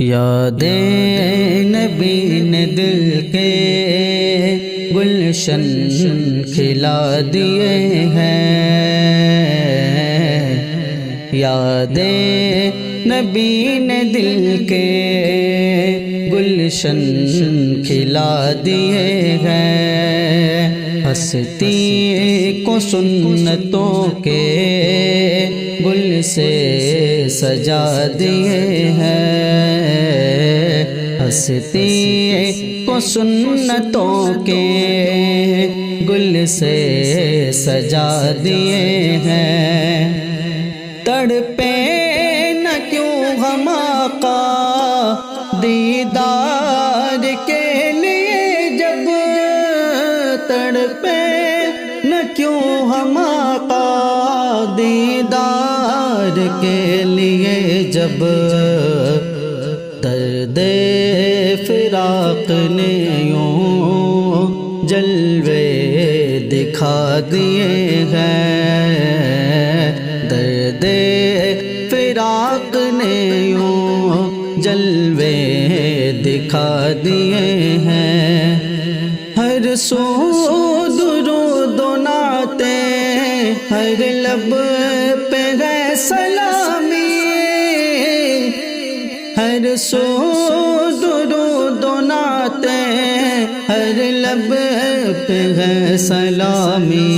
یادیں نبی نے دل کے گلشن کھلا دیے ہیں، یادیں نبی نے دل کے گلشن کھلا دیے ہیں، ہستی کو سنتوں کے گل سے سجا دیے ہیں، ہستی کو سنتوں کے گل سے سجا دیے ہیں، تڑپے نہ کیوں ہم آقا دیدار کے لیے، جب تڑپے نہ کیوں ہم آقا دیدار کے لیے، جب درد فراق نے یوں جلوے دکھا دیے ہیں، درد فراق نے یوں جلوے دکھا دیے ہیں، ہر سو درود و نعتیں، ہر لب پہ ہے سلامی، ہر سو درود و نعتیں، ہر لب پہ ہے سلامی،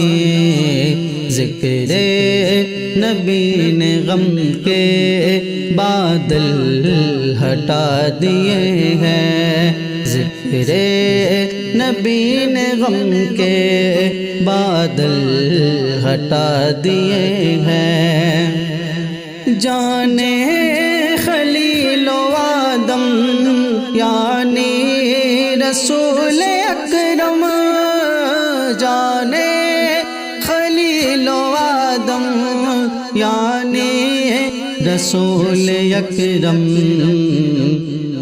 ذکر نبی نے غم کے بادل ہٹا دیے ہیں، ذکر نبی نے غم کے بادل ہٹا دیے ہیں، جانے خلیل و آدم یعنی رسول اکرم، جانے خلیل و آدم یعنی رسول اکرم،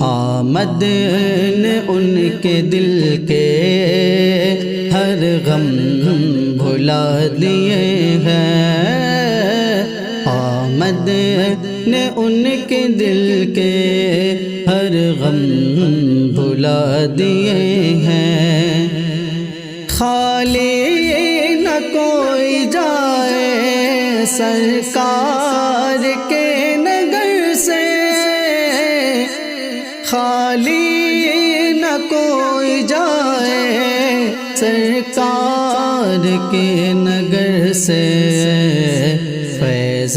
آمد نے ان کے دل کے ہر غم بھلا دیے ہیں، آمد نے ان کے دل کے ہر غم بھلا دیے ہیں، خالی نہ کوئی جائے سرکار کے نگر سے، خالی نہ کوئی جائے سرکار کے نگر سے، فیض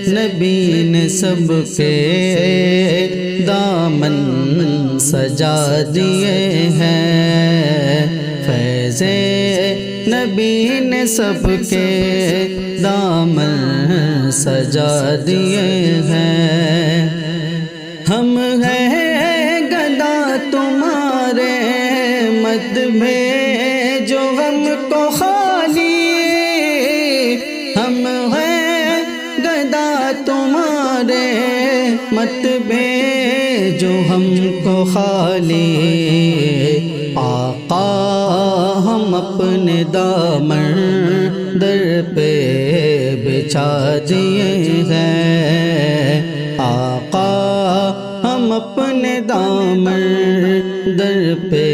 نبی نے سب کے دامن سجا دیے ہیں، فیض نبی نے سب کے دامن سجا دیے ہیں، ہم ہیں گدا تمہارے مت بھیجو غم کو خالی، ہم ہیں گدا تمہارے مت بھیجو ہم کو خالی، آقا ہم اپنے دامن در پہ بچھا دیے ہیں، آقا ہم اپنے دامن در پہ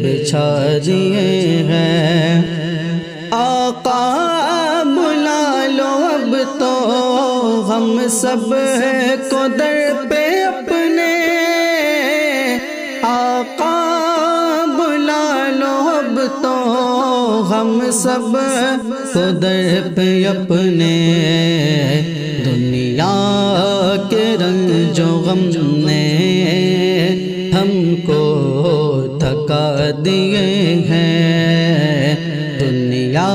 بچھا دیے ہیں، آقا بلا لو اب تو ہم سب کو در پہ اپنے، آقا بلا لو اب تو ہم سب کو در پہ اپنے، دنیا کے رنگ جو غم نے ہم کو تھکا دیے ہیں، دنیا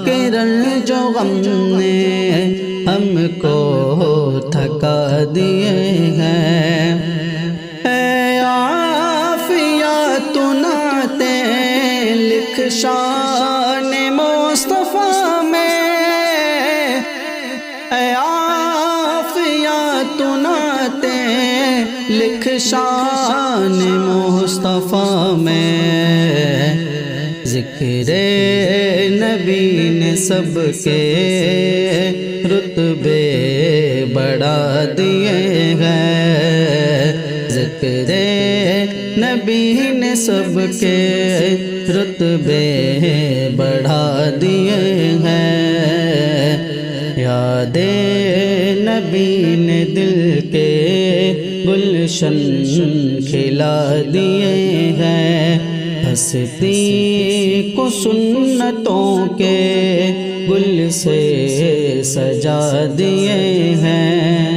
کے رنگ جو غم نے ہم کو تھکا دیے ہیں، اے عافیت نعتیں لکھ شان مصطفیٰ میں، اے عافیت نعتیں لکھ شان مصطفیٰ میں، ذکر نبی نے سب کے رتبے بڑھا دیے ہیں، ذکر نبی نے سب کے رتبے بڑھا دیے ہیں، یاد نبی نے دل کے گلشن کھلا دیے ہیں، ہستی کو سنتوں کے گل سے سجا دیے ہیں۔